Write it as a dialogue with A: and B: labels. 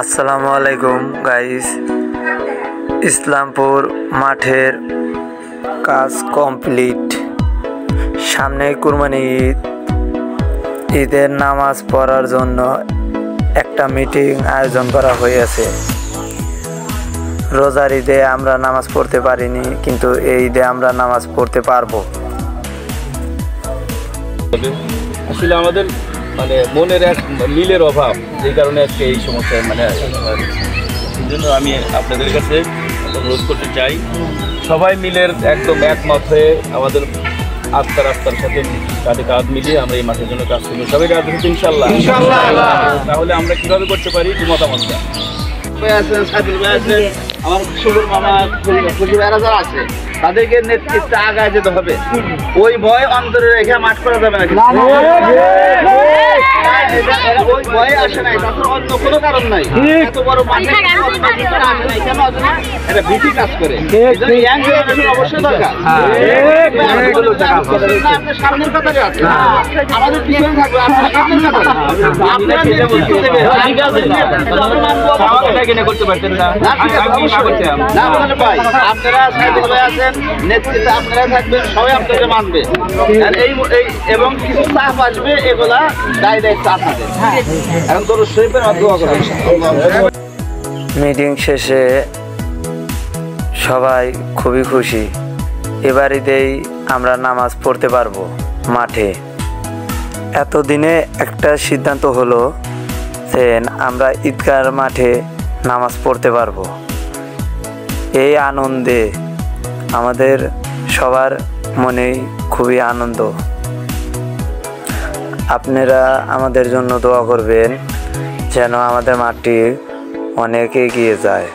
A: আসসালামু আলাইকুম গাইস। ইসলামপুর মাঠের কাজ কমপ্লিট। সামনে কুরবানি ঈদ। ঈদের নামাজ পড়ার জন্য একটা মিটিং আয়োজন করা হয়েছে। রোজার ঈদে আমরা নামাজ পড়তে পারিনি, কিন্তু এই ঈদে আমরা নামাজ পড়তে পারবো।
B: আসলে আমাদের মনের এক মিলের অভাব, যেই কারণে আজকে এই সমস্যা এই জন্য আমি আপনাদের কাছে অনুরোধ করতে চাই, সবাই মিলের একদম একমত হয়ে আমাদের আস্থার সাথে কাঁধে কাঁধ মিলিয়ে আমরা এই মাঠের জন্য কাজ করবো। সবাই কাজ করছি ইনশাল্লাহ। তাহলে আমরা কীভাবে করতে পারি একটু মতামতটা আমার শুভর মামা যারা আছে তাদেরকে নেতৃত্বে আগায় যেতে হবে। ওই ভয় অন্তরে রেখে মাঠ করা যাবে না। ওই ভয় আসে নাই, তাছাড়া অন্য কোনো কারণ নাই। এত বড় মাঠে আসে নাই কেন? এটা ভীতি কাজ করে। অবশ্যই দরকার। আপনার সামনের কাতারে আছে, আমাদের পিছনে থাকবে। আপনারা করতে পারতেন না। ভাই আপনারা সাইদুল ভাই আছেন, নেতৃত্বে আপনারা থাকবেন, সবাই আপনাকে মানবে। এবং কিছু চাপ আসবে, এগুলা দায় দায়িত্ব আপনাদের। এখন দরুদ শরীফের দোয়া করবেন।
A: মিটিং শেষে সবাই খুবই খুশি। এবার ঈদেই আমরা নামাজ পড়তে পারবো মাঠে। এতদিনে একটা সিদ্ধান্ত হলো যে আমরা ঈদগাহ মাঠে নামাজ পড়তে পারবো। এই আনন্দে আমাদের সবার মনেই খুবই আনন্দ। আপনারা আমাদের জন্য দোয়া করবেন যেন আমাদের মাঠটি অনেক এগিয়ে যায়।